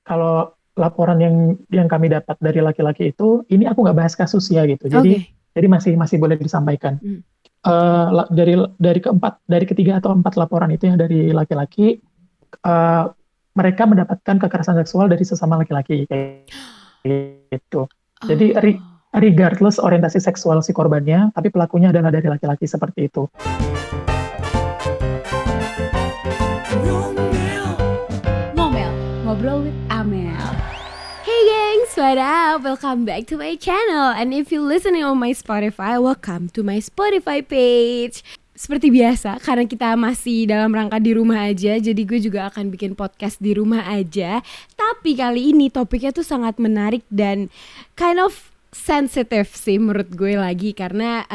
kalau laporan yang kami dapat dari laki-laki itu, ini aku nggak bahas kasus ya gitu. Jadi Oke. jadi masih masih boleh disampaikan. Hmm. Dari ketiga atau empat laporan itu yang dari laki-laki, eh, mereka mendapatkan kekerasan seksual dari sesama laki-laki kayak gitu. Jadi Oh. regardless orientasi seksual si korbannya, tapi pelakunya adalah dari laki-laki seperti itu. Ngomel, ngobrol with Amel. Hey gengs, what up? Welcome back to my channel. And if you're listening on my Spotify, welcome to my Spotify page. Seperti biasa, karena kita masih dalam rangka di rumah aja, jadi gue juga akan bikin podcast di rumah aja. Tapi kali ini topiknya tuh sangat menarik dan kind of sensitive sih menurut gue lagi. Karena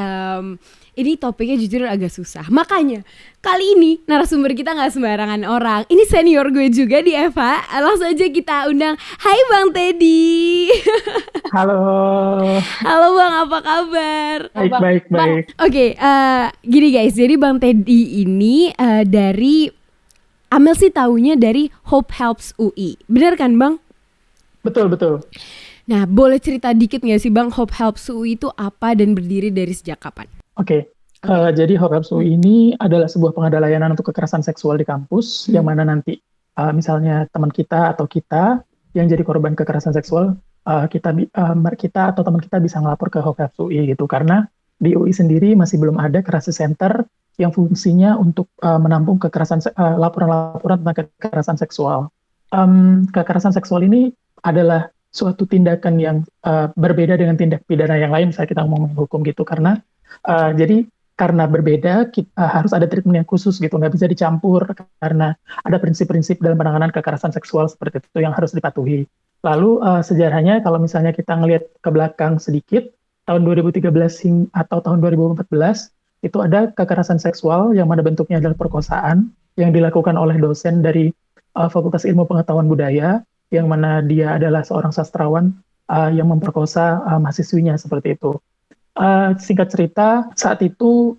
ini topiknya jujur agak susah. Makanya kali ini narasumber kita gak sembarangan orang. Ini senior gue juga di Eva. Langsung aja kita undang. Hai Bang Teddy. Halo, Halo Bang, apa kabar? baik baik Bang, baik. oke, gini guys, jadi Bang Teddy ini dari Amel sih taunya dari Hope Helps UI, bener kan Bang? Betul betul. Nah, boleh cerita dikit nggak sih Bang, Hope Helps UI itu apa dan berdiri dari sejak kapan? Oke. Oke. Jadi Hopelsu ini adalah sebuah pengadaan layanan untuk kekerasan seksual di kampus, yang Hmm. mana nanti misalnya teman kita atau kita yang jadi korban kekerasan seksual, kita atau teman kita bisa ngelapor ke Hopelsu UI gitu, karena di UI sendiri masih belum ada crisis center yang fungsinya untuk menampung laporan-laporan tentang kekerasan seksual. Kekerasan seksual ini adalah suatu tindakan yang berbeda dengan tindak pidana yang lain, misalnya kita ngomongin hukum gitu, jadi karena berbeda, kita harus ada treatment yang khusus gitu, nggak bisa dicampur karena ada prinsip-prinsip dalam penanganan kekerasan seksual seperti itu yang harus dipatuhi. Lalu sejarahnya kalau misalnya kita ngelihat ke belakang sedikit, tahun 2013 atau tahun 2014 itu ada kekerasan seksual yang mana bentuknya adalah perkosaan yang dilakukan oleh dosen dari Fakultas Ilmu Pengetahuan Budaya, yang mana dia adalah seorang sastrawan yang memperkosa mahasiswinya seperti itu. Singkat cerita, saat itu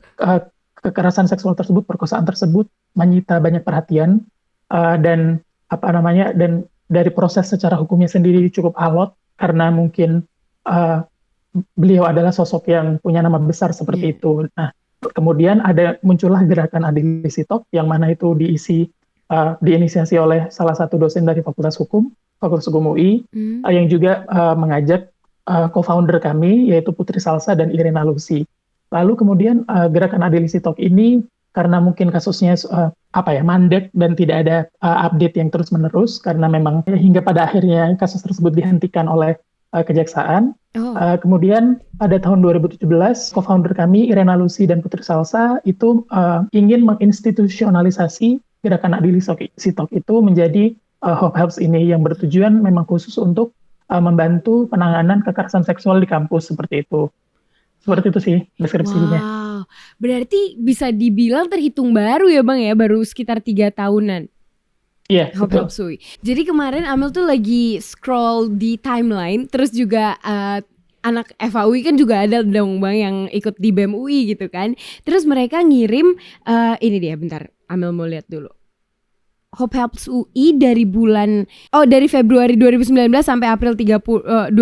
kekerasan seksual tersebut, perkosaan tersebut menyita banyak perhatian, dan apa namanya, dan dari proses secara hukumnya sendiri cukup alot karena mungkin uh, beliau adalah sosok yang punya nama besar seperti Iya. itu. Nah, kemudian muncullah gerakan Adil Sitok yang mana itu diinisiasi oleh salah satu dosen dari Fakultas Hukum UI, Hmm. yang juga mengajak co-founder kami yaitu Putri Salsa dan Irina Lucy. Lalu kemudian gerakan Adil Sitok ini karena mungkin kasusnya mandek dan tidak ada update yang terus-menerus karena memang hingga pada akhirnya kasus tersebut dihentikan oleh kejaksaan. Oh. Kemudian pada tahun 2017, co-founder kami Irina Lucy dan Putri Salsa itu ingin menginstitusionalisasi gerakan Adil Sitok itu menjadi Hope Helps ini, yang bertujuan memang khusus untuk membantu penanganan kekerasan seksual di kampus seperti itu. Seperti itu sih deskripsinya. Wow, berarti bisa dibilang terhitung baru ya Bang ya, baru sekitar 3 tahunan. Iya, Hope betul. Helps UI. Jadi kemarin Amel tuh lagi scroll di timeline, terus juga anak FAUI kan juga ada dong Bang yang ikut di BEM UI gitu kan. Terus mereka ngirim ini dia, bentar, Amel mau lihat dulu. Hope Helps UI dari Februari 2019 sampai April 2020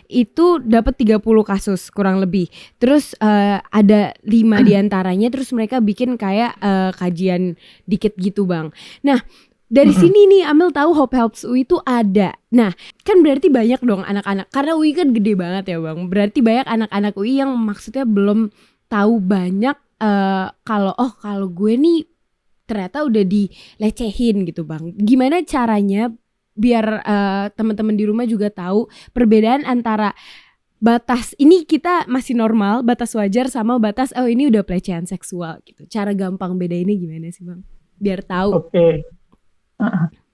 itu dapat 30 kasus kurang lebih. Terus ada 5 diantaranya, terus mereka bikin kayak kajian dikit gitu Bang. Nah, dari sini nih Amel tahu Hope Helps UI itu ada. Nah, kan berarti banyak dong anak-anak, karena UI kan gede banget ya Bang. Berarti banyak anak-anak UI yang maksudnya belum tahu banyak kalau gue nih ternyata udah dilecehin gitu Bang. Gimana caranya biar teman-teman di rumah juga tahu perbedaan antara batas ini kita masih normal, batas wajar, sama batas ini udah pelecehan seksual gitu. Cara gampang bedainnya gimana sih Bang? Biar tahu. Oke.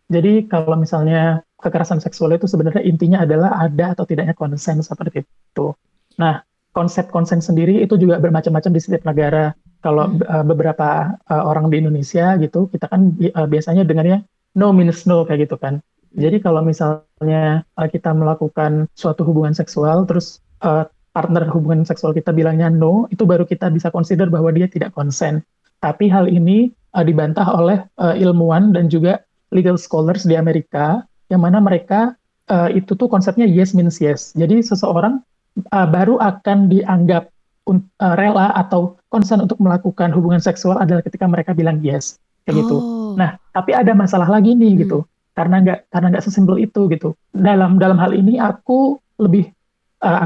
Jadi kalau misalnya kekerasan seksual itu sebenarnya intinya adalah ada atau tidaknya konsen seperti itu. Nah, konsep konsen sendiri itu juga bermacam-macam di setiap negara. Kalau beberapa orang di Indonesia gitu, kita kan biasanya dengarnya no means no kayak gitu kan. Jadi kalau misalnya kita melakukan suatu hubungan seksual, terus partner hubungan seksual kita bilangnya no, itu baru kita bisa consider bahwa dia tidak konsen. Tapi hal ini dibantah oleh ilmuwan dan juga legal scholars di Amerika, yang mana mereka itu tuh konsepnya yes means yes. Jadi seseorang baru akan dianggap rela atau konsen untuk melakukan hubungan seksual adalah ketika mereka bilang yes, kayak gitu. Oh. Nah, tapi ada masalah lagi nih Hmm. gitu, karena nggak sesimpel itu gitu. Dalam hal ini aku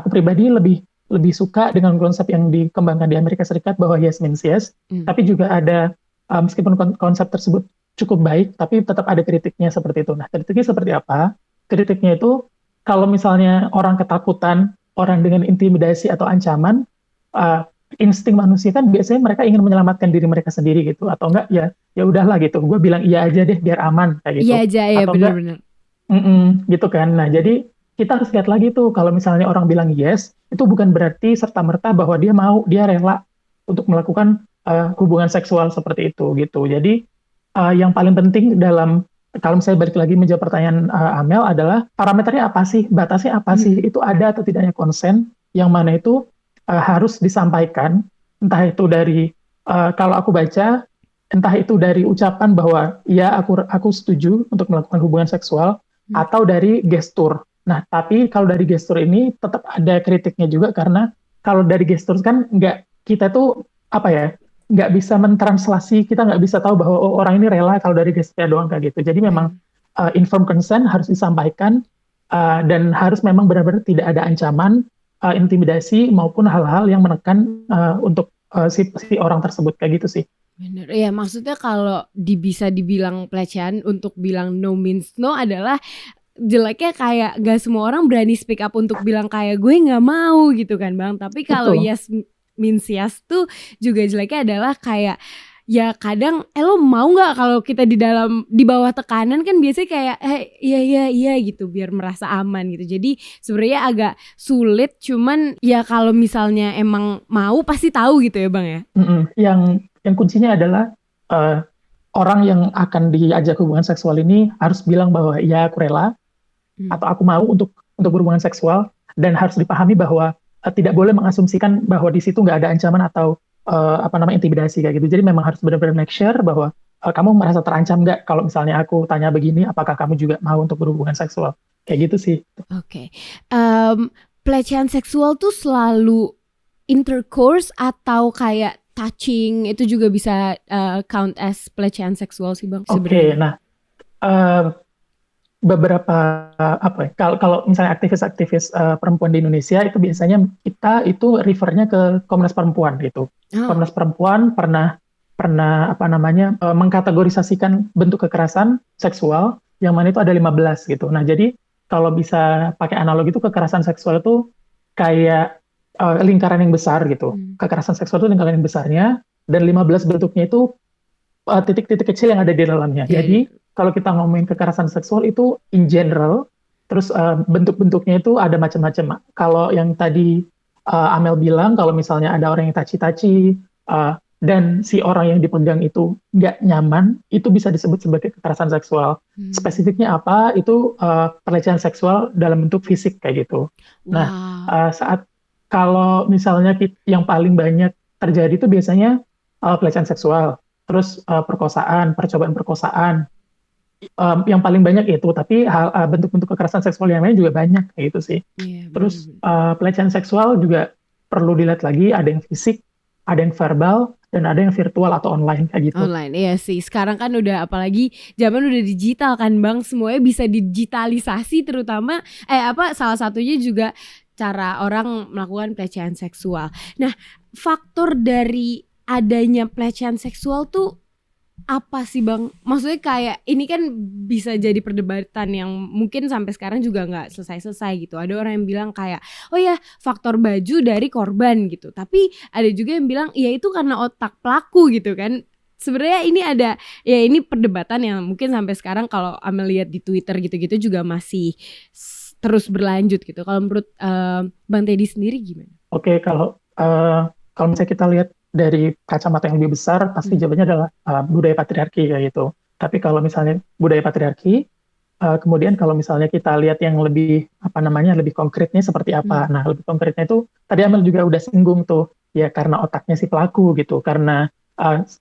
pribadi lebih suka dengan konsep yang dikembangkan di Amerika Serikat bahwa yes means yes, Hmm. tapi juga ada meskipun konsep tersebut cukup baik, tapi tetap ada kritiknya seperti itu. Nah, kritiknya seperti apa? Kritiknya itu kalau misalnya orang ketakutan, orang dengan intimidasi atau ancaman, uh, insting manusia kan biasanya mereka ingin menyelamatkan diri mereka sendiri gitu, atau enggak ya ya udahlah gitu, gue bilang iya aja deh biar aman kayak Iya gitu, aja ya, atau enggak bener-bener. gitu kan. Nah, jadi kita harus lihat lagi tuh kalau misalnya orang bilang yes, itu bukan berarti serta-merta bahwa dia rela untuk melakukan hubungan seksual seperti itu gitu. Jadi yang paling penting kalau misalnya balik lagi menjawab pertanyaan Amel adalah parameternya apa sih, batasnya apa sih, Hmm. itu ada atau tidaknya konsen, yang mana itu harus disampaikan, entah itu dari kalau aku baca, entah itu dari ucapan bahwa ya aku setuju untuk melakukan hubungan seksual, Hmm. atau dari gestur. Nah, tapi kalau dari gestur ini tetap ada kritiknya juga karena kalau dari gestur kan kita tuh apa ya, nggak bisa mentranslasi, kita nggak bisa tahu bahwa oh, orang ini rela kalau dari gesturnya doang kayak gitu. Jadi memang Hmm. informed consent harus disampaikan dan harus memang benar-benar tidak ada ancaman, intimidasi maupun hal-hal yang menekan untuk si orang tersebut kayak gitu sih. Bener, ya maksudnya kalau bisa dibilang pelecehan untuk bilang no means no adalah jeleknya kayak gak semua orang berani speak up untuk bilang kayak gue nggak mau gitu kan Bang. Tapi kalau Betul. yes means yes tuh juga jeleknya adalah kayak ya kadang lo mau nggak kalau kita di bawah tekanan kan biasanya kayak iya iya iya gitu biar merasa aman gitu. Jadi sebenarnya agak sulit, cuman ya kalau misalnya emang mau pasti tahu gitu ya Bang ya. Yang kuncinya adalah uh, orang yang akan diajak hubungan seksual ini harus bilang bahwa ya aku rela Hmm. atau aku mau untuk berhubungan seksual, dan harus dipahami bahwa tidak boleh mengasumsikan bahwa di situ nggak ada ancaman atau apa namanya intimidasi kayak gitu. Jadi memang harus benar-benar make sure bahwa kamu merasa terancam nggak kalau misalnya aku tanya begini, apakah kamu juga mau untuk berhubungan seksual kayak gitu sih. Oke. Pelecehan seksual tuh selalu intercourse atau kayak touching itu juga bisa count as pelecehan seksual sih Bang Oke, sebenarnya. nah uh, beberapa apa ya, kalau misalnya aktivis-aktivis perempuan di Indonesia itu biasanya kita itu refernya ke Komnas Perempuan gitu. Oh. Komnas Perempuan pernah pernah apa namanya mengkategorisasikan bentuk kekerasan seksual yang mana itu ada 15 gitu. Nah, jadi kalau bisa pakai analogi itu kekerasan seksual itu kayak lingkaran yang besar gitu. Hmm. Kekerasan seksual itu lingkaran yang besarnya, dan 15 bentuknya itu titik-titik kecil yang ada di dalamnya. Iya, Jadi kalau kita ngomongin kekerasan seksual itu in general, terus bentuk-bentuknya itu ada macam-macam. Kalau yang tadi Amel bilang, kalau misalnya ada orang yang taci-taci dan si orang yang dipegang itu nggak nyaman, itu bisa disebut sebagai kekerasan seksual. Spesifiknya apa? Itu pelecehan seksual dalam bentuk fisik kayak gitu. Nah, Wow. kalau misalnya yang paling banyak terjadi itu biasanya pelecehan seksual, terus perkosaan, percobaan perkosaan, yang paling banyak itu. Tapi bentuk-bentuk kekerasan seksual yang lain juga banyak kayak gitu sih. Iya, Terus benar-benar. pelecehan seksual juga perlu dilihat lagi, ada yang fisik, ada yang verbal, dan ada yang virtual atau online kayak gitu. Online, iya sih. Sekarang kan udah apalagi zaman udah digital kan Bang, semuanya bisa digitalisasi terutama salah satunya juga cara orang melakukan pelecehan seksual. Nah, faktor dari adanya pelecehan seksual tuh apa sih Bang? Maksudnya kayak ini kan bisa jadi perdebatan yang mungkin sampai sekarang juga nggak selesai-selesai gitu. Ada orang yang bilang kayak, oh ya faktor baju dari korban gitu. Tapi ada juga yang bilang, ya itu karena otak pelaku gitu kan. Sebenarnya ini ada, ya ini perdebatan yang mungkin sampai sekarang kalau Amel lihat di Twitter gitu-gitu juga masih terus berlanjut gitu. Kalau menurut Bang Teddy sendiri gimana? Oke, kalau misalnya kita lihat dari kacamata yang lebih besar, pasti jawabannya adalah budaya patriarki kayak gitu. Tapi kalau misalnya budaya patriarki, kemudian kalau misalnya kita lihat yang lebih lebih konkretnya seperti apa. Nah, lebih konkretnya itu tadi Amel juga udah singgung tuh, ya karena otaknya si pelaku gitu, karena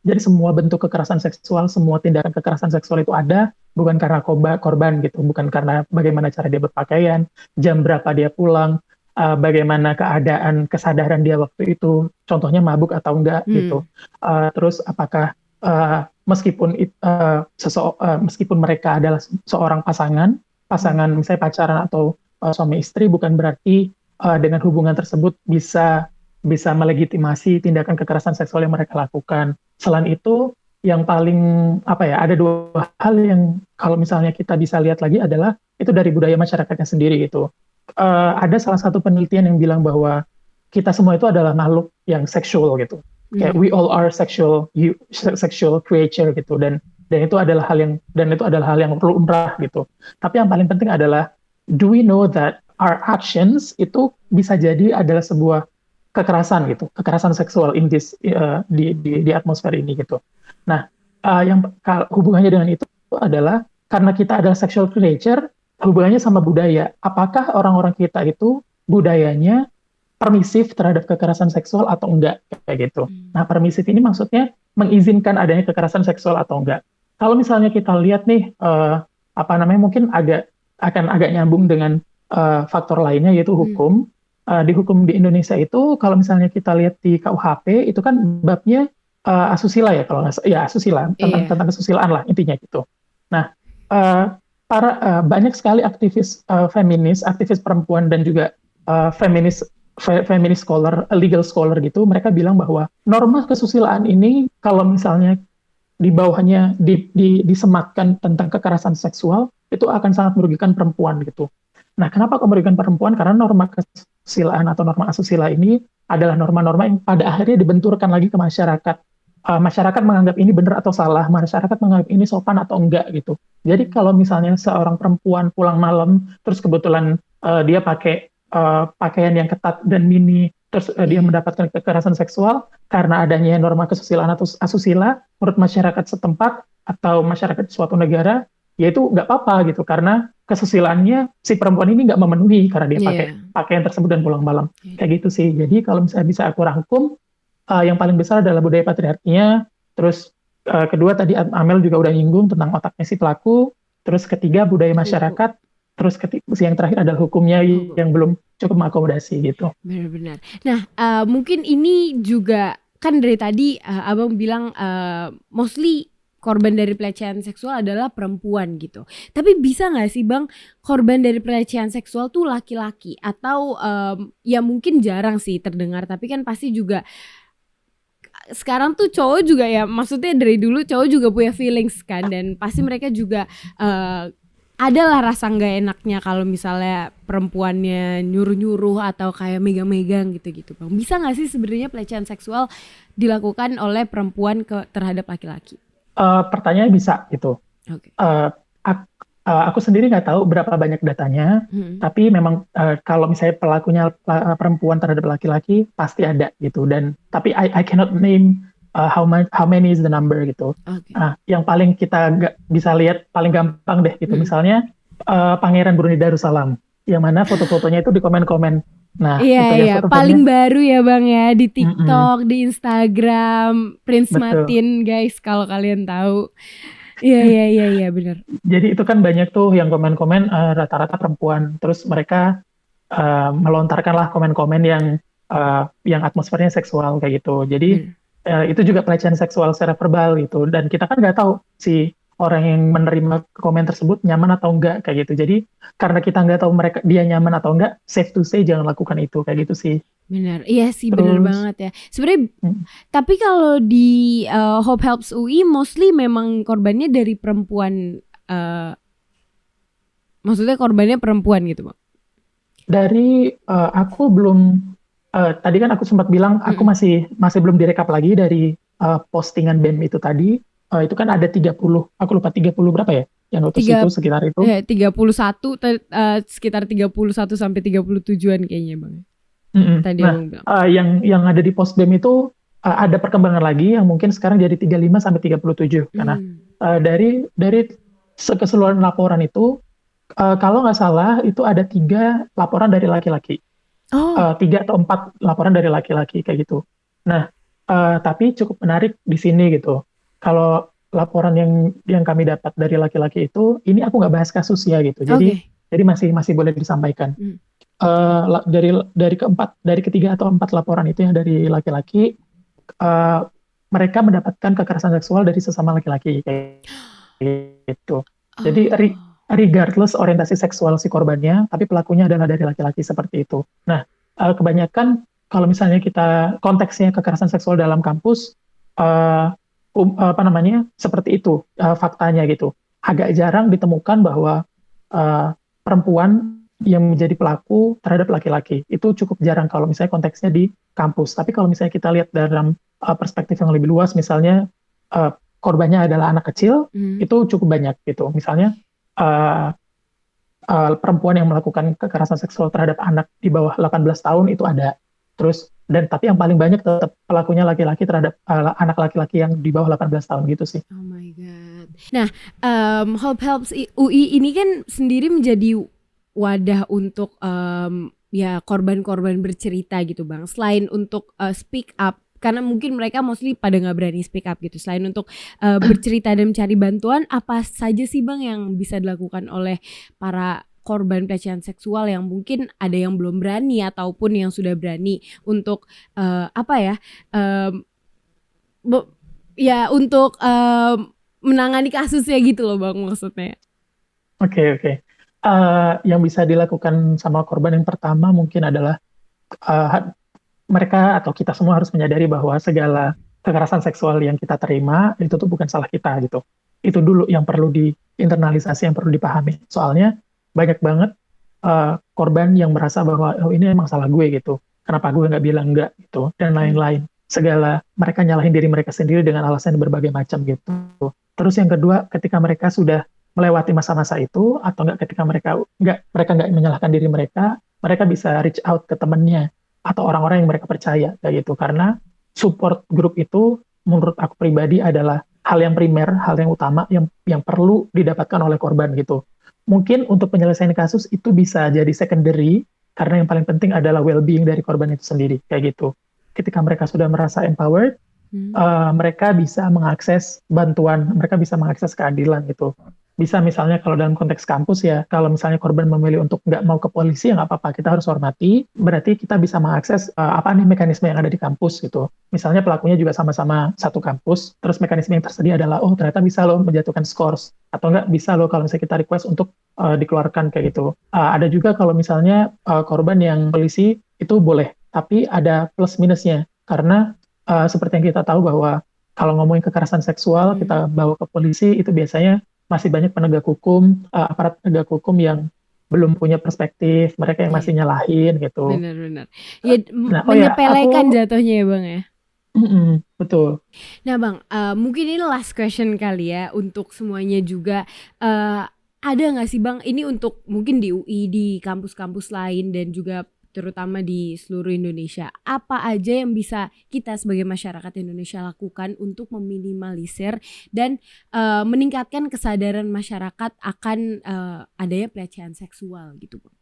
Jadi semua bentuk kekerasan seksual, semua tindakan kekerasan seksual itu ada, bukan karena korban gitu, bukan karena bagaimana cara dia berpakaian, jam berapa dia pulang, bagaimana keadaan kesadaran dia waktu itu, contohnya mabuk atau enggak gitu. Terus apakah meskipun mereka adalah seorang pasangan misalnya pacaran atau suami istri, bukan berarti dengan hubungan tersebut bisa melegitimasi tindakan kekerasan seksual yang mereka lakukan. Selain itu, yang paling ada dua hal yang kalau misalnya kita bisa lihat lagi adalah itu dari budaya masyarakatnya sendiri gitu. Ada salah satu penelitian yang bilang bahwa kita semua itu adalah makhluk yang seksual gitu. Kayak we all are sexual creature gitu, dan itu adalah hal yang lumrah gitu. Tapi yang paling penting adalah, do we know that our actions itu bisa jadi adalah sebuah kekerasan gitu, kekerasan seksual di atmosfer ini gitu. Nah, hubungannya dengan itu adalah karena kita adalah sexual creature, hubungannya sama budaya. Apakah orang-orang kita itu budayanya permisif terhadap kekerasan seksual atau enggak, kayak gitu. Nah, permisif ini maksudnya mengizinkan adanya kekerasan seksual atau enggak. Kalau misalnya kita lihat nih, mungkin akan agak nyambung dengan faktor lainnya, yaitu hukum. Di hukum di Indonesia itu, kalau misalnya kita lihat di KUHP, itu kan babnya asusila ya, kalau nggak asusila, tentang kesusilaan lah intinya gitu. Nah, banyak sekali aktivis aktivis perempuan dan juga feminis scholar, legal scholar gitu, mereka bilang bahwa norma kesusilaan ini kalau misalnya di bawahnya disematkan tentang kekerasan seksual, itu akan sangat merugikan perempuan gitu. Nah, kenapa kok merugikan perempuan? Karena norma kesusilaan atau norma asusila ini adalah norma-norma yang pada akhirnya dibenturkan lagi ke masyarakat. Masyarakat menganggap ini benar atau salah, masyarakat menganggap ini sopan atau enggak gitu. Jadi kalau misalnya seorang perempuan pulang malam, terus kebetulan dia pakai pakaian yang ketat dan mini, terus dia mendapatkan kekerasan seksual karena adanya norma kesusilaan atau asusila, menurut masyarakat setempat atau masyarakat suatu negara, ya itu nggak apa-apa gitu, karena kesusilaannya si perempuan ini nggak memenuhi karena dia pakai pakaian tersebut dan pulang malam. Kayak gitu sih. Jadi kalau misalnya bisa aku rangkum, yang paling besar adalah budaya patriarkinya, terus kedua tadi Amel juga udah nyinggung tentang otaknya si pelaku, terus ketiga budaya masyarakat, terus yang terakhir adalah hukumnya yang belum cukup mengakomodasi gitu. Benar-benar. Nah, mungkin ini juga kan dari tadi Abang bilang mostly korban dari pelecehan seksual adalah perempuan gitu. Tapi bisa nggak sih Bang, korban dari pelecehan seksual tuh laki-laki? Atau ya mungkin jarang sih terdengar, tapi kan pasti juga sekarang tuh cowok juga ya, maksudnya dari dulu cowok juga punya feelings kan, dan pasti mereka juga adalah rasa nggak enaknya kalau misalnya perempuannya nyuruh-nyuruh atau kayak megang-megang gitu-gitu Bang. Bisa nggak sih sebenarnya pelecehan seksual dilakukan oleh perempuan terhadap laki-laki? Pertanyaannya bisa gitu. Okay. Aku sendiri nggak tahu berapa banyak datanya, tapi memang kalau misalnya pelakunya perempuan terhadap laki-laki pasti ada gitu. Dan tapi I cannot name how many is the number gitu. Okay. Yang paling kita bisa lihat paling gampang deh gitu. Misalnya Pangeran Brunei Darussalam, yang mana foto-fotonya itu di komen-komen. Nah, iya, paling baru ya Bang ya, di TikTok, di Instagram, Prince Martin guys, kalau kalian tahu. Iya benar. Jadi itu kan banyak tuh yang komen-komen rata-rata perempuan, terus mereka melontarkanlah komen-komen yang atmosfernya seksual kayak gitu. Jadi itu juga pelecehan seksual secara verbal gitu, dan kita kan nggak tahu si orang yang menerima komen tersebut nyaman atau enggak kayak gitu. Jadi karena kita nggak tahu dia nyaman atau enggak, safe to say jangan lakukan itu kayak gitu sih. Benar, iya sih. Terus, benar banget ya. Sebenarnya tapi kalau di Hope Helps UI mostly memang korbannya dari perempuan, maksudnya korbannya perempuan gitu Bang. Dari aku belum tadi kan aku sempat bilang aku masih belum direkap lagi dari postingan BEM itu tadi. Itu kan ada 30, aku lupa 30 berapa ya yang notice itu sekitar itu. 31, sekitar 31 sampai 37-an kayaknya Bang. Tadi yang ada di post BEM itu ada perkembangan lagi yang mungkin sekarang jadi 35 sampai 37 karena dari keseluruhan laporan itu kalau nggak salah itu ada 3 laporan dari laki-laki. 3 atau 4 laporan dari laki-laki kayak gitu. Nah, Tapi cukup menarik di sini gitu. Kalau laporan yang kami dapat dari laki-laki itu, ini aku nggak bahas kasus ya gitu. Jadi Oke. masih masih boleh disampaikan. Hmm. Dari ketiga atau empat laporan itu yang dari laki-laki, eh, mereka mendapatkan kekerasan seksual dari sesama laki-laki kayak gitu. Jadi Oh. regardless orientasi seksual si korbannya, tapi pelakunya adalah dari laki-laki seperti itu. Nah, kebanyakan kalau misalnya kita konteksnya kekerasan seksual dalam kampus, eh, apa namanya seperti itu faktanya gitu. Agak jarang ditemukan bahwa eh, perempuan yang menjadi pelaku terhadap laki-laki. Itu cukup jarang kalau misalnya konteksnya di kampus. Tapi kalau misalnya kita lihat dalam perspektif yang lebih luas, misalnya uh, korbannya adalah anak kecil, Hmm. itu cukup banyak gitu. Misalnya uh, perempuan yang melakukan kekerasan seksual terhadap anak di bawah 18 tahun itu ada. Terus tapi yang paling banyak tetap pelakunya laki-laki terhadap anak laki-laki yang di bawah 18 tahun gitu sih. Oh my god. Nah, Hope Helps UI ini kan sendiri menjadi wadah untuk ya korban-korban bercerita gitu bang. Selain untuk speak up, karena mungkin mereka mostly pada nggak berani speak up gitu. Selain untuk bercerita dan mencari bantuan, apa saja sih bang yang bisa dilakukan oleh para korban pelecehan seksual yang mungkin ada yang belum berani ataupun yang sudah berani untuk apa ya? em, Be- ya untuk menangani kasusnya gitu loh bang maksudnya. Oke, oke. Yang bisa dilakukan sama korban yang pertama mungkin adalah uh, mereka atau kita semua harus menyadari bahwa segala kekerasan seksual yang kita terima itu tuh bukan salah kita gitu. Itu dulu yang perlu diinternalisasi, yang perlu dipahami. Soalnya banyak banget korban yang merasa bahwa oh ini emang salah gue gitu. Kenapa gue nggak bilang enggak gitu dan Hmm. lain-lain. Segala mereka nyalahin diri mereka sendiri dengan alasan berbagai macam gitu. Terus yang kedua, ketika mereka sudah melewati masa-masa itu atau enggak ketika mereka nggak menyalahkan diri mereka, mereka bisa reach out ke temennya atau orang-orang yang mereka percaya kayak gitu karena support group itu menurut aku pribadi adalah hal yang primer, hal yang utama yang perlu didapatkan oleh korban gitu. Mungkin untuk penyelesaian kasus itu bisa jadi secondary karena yang paling penting adalah well-being dari korban itu sendiri kayak gitu. Ketika mereka sudah merasa empowered, Hmm. mereka bisa mengakses bantuan, mereka bisa mengakses keadilan gitu. Bisa misalnya kalau dalam konteks kampus ya, kalau misalnya korban memilih untuk nggak mau ke polisi ya nggak apa-apa, kita harus hormati. Berarti kita bisa mengakses apa nih mekanisme yang ada di kampus gitu. Misalnya pelakunya juga sama-sama satu kampus, terus mekanisme yang tersedia adalah oh ternyata bisa loh menjatuhkan scores atau nggak bisa loh kalau misalnya kita request untuk dikeluarkan kayak gitu. Ada juga kalau misalnya korban yang polisi itu boleh, tapi ada plus minusnya karena seperti yang kita tahu bahwa kalau ngomongin kekerasan seksual, Hmm. kita bawa ke polisi, itu biasanya masih banyak penegak hukum, aparat penegak hukum yang belum punya perspektif, mereka yang Iya, masih nyalahin gitu. benar-benar. Ya Nah, oh ya, menyepelekan jatuhnya ya bang ya. betul. Nah bang, mungkin ini last question kali ya untuk semuanya juga. eh ada nggak sih bang, ini untuk mungkin di UI, di kampus-kampus lain dan juga terutama di seluruh Indonesia. Apa aja yang bisa kita sebagai masyarakat Indonesia lakukan untuk meminimalisir dan meningkatkan kesadaran masyarakat akan adanya pelecehan seksual gitu bang.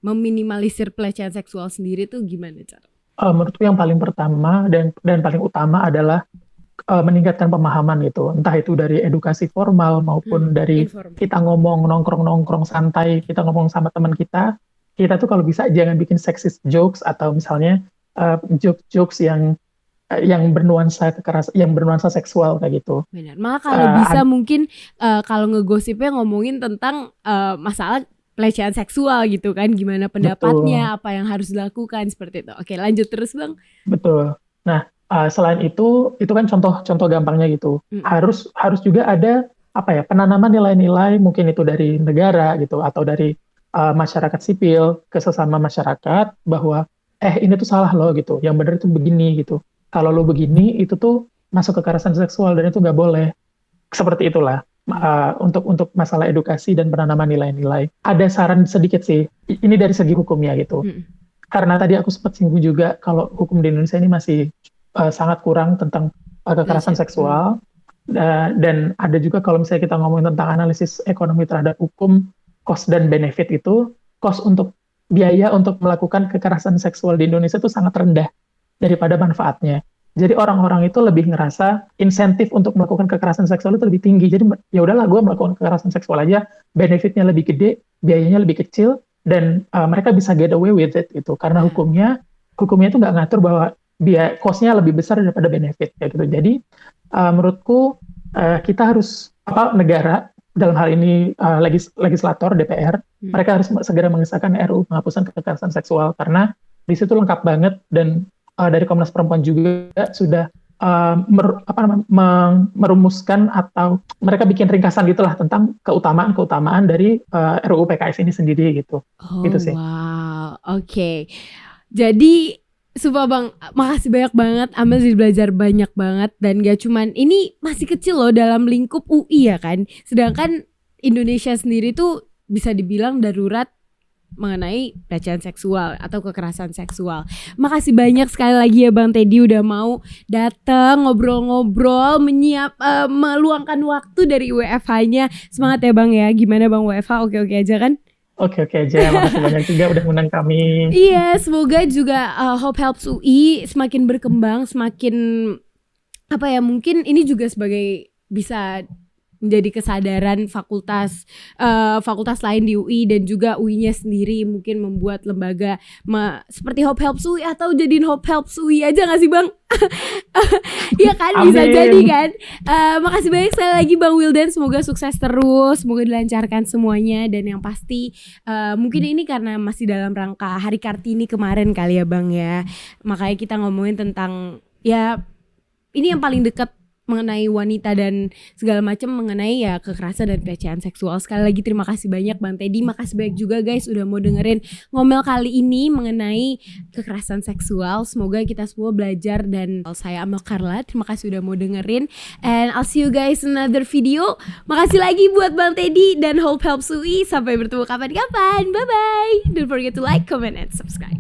Meminimalisir pelecehan seksual sendiri tuh gimana cara? Menurutku yang paling pertama dan paling utama adalah meningkatkan pemahaman gitu. Entah itu dari edukasi formal maupun dari Informal. kita ngomong nongkrong-nongkrong santai, kita ngomong sama teman kita tuh kalau bisa jangan bikin sexist jokes atau misalnya jokes-jokes yang bernuansa yang bernuansa seksual kayak gitu. Benar. Malah kalau Eh, bisa ad- mungkin kalau ngegosipnya ngomongin tentang masalah pelecehan seksual gitu kan, gimana betul, pendapatnya, apa yang harus dilakukan seperti itu. Oke, lanjut terus bang. betul. Nah, selain itu kan contoh-contoh gampangnya gitu. Mm-mm. Harus harus juga ada apa ya penanaman nilai-nilai mungkin itu dari negara gitu atau dari masyarakat sipil ke sesama masyarakat bahwa ini tuh salah loh gitu. Yang benar itu begini gitu. Kalau lo begini itu tuh masuk kekerasan seksual dan itu nggak boleh. Seperti itulah Mm. untuk masalah edukasi dan penanaman nilai-nilai. Ada saran sedikit sih. Ini dari segi hukumnya gitu. Mm-mm. Karena tadi aku sempat singgung juga kalau hukum di Indonesia ini masih sangat kurang tentang kekerasan Pelecehan. seksual. Dan ada juga kalau misalnya kita ngomongin tentang analisis ekonomi terhadap hukum, cost dan benefit itu, cost untuk biaya untuk melakukan kekerasan seksual di Indonesia itu sangat rendah daripada manfaatnya. Jadi orang-orang itu lebih ngerasa insentif untuk melakukan kekerasan seksual itu lebih tinggi. Jadi ya udahlah gue melakukan kekerasan seksual aja, benefitnya lebih gede, biayanya lebih kecil, dan mereka bisa get away with it gitu. Karena hukumnya itu nggak ngatur bahwa biaya cost-nya lebih besar daripada benefit kayak gitu. Jadi menurutku kita harus negara dalam hal ini legislator DPR, mereka harus segera mengesahkan RUU penghapusan kekerasan seksual karena di situ lengkap banget dan dari Komnas Perempuan juga sudah merumuskan atau mereka bikin ringkasan gitulah tentang keutamaan dari RUU PKS ini sendiri gitu. Oh, gitu sih. wow. Oke. Jadi sumpah Bang, makasih banyak banget. Amel jadi belajar banyak banget. Dan gak cuman, ini masih kecil loh dalam lingkup UI ya kan. Sedangkan Indonesia sendiri tuh bisa dibilang darurat mengenai pelecehan seksual atau kekerasan seksual. Makasih banyak sekali lagi ya Bang Teddy udah mau datang ngobrol-ngobrol, meluangkan waktu dari WFH-nya. Semangat ya Bang ya. Gimana Bang WFH? Oke-oke aja kan? Oke aja, makasih banyak juga udah ngundang kami. Iya, semoga juga Hope Helps UI semakin berkembang, semakin mungkin ini juga sebagai bisa menjadi kesadaran fakultas lain di UI dan juga UI-nya sendiri mungkin membuat lembaga seperti Hope Helps UI atau jadiin Hope Helps UI aja gak sih Bang? Iya kan, bisa jadi kan. Makasih banyak sekali lagi Bang Wildan, semoga sukses terus, semoga dilancarkan semuanya dan yang pasti mungkin ini karena masih dalam rangka Hari Kartini kemarin kali ya Bang ya, makanya kita ngomongin tentang ya ini yang paling dekat mengenai wanita dan segala macam mengenai ya kekerasan dan pelecehan seksual. Sekali lagi terima kasih banyak Bang Teddy, makasih banyak juga guys udah mau dengerin ngomel kali ini mengenai kekerasan seksual. Semoga kita semua belajar dan saya Amel Carla, terima kasih udah mau dengerin and I'll see you guys in another video. Makasih lagi buat Bang Teddy dan Hope Helps UI. Sampai bertemu kapan-kapan. Bye bye. Don't forget to like, comment and subscribe.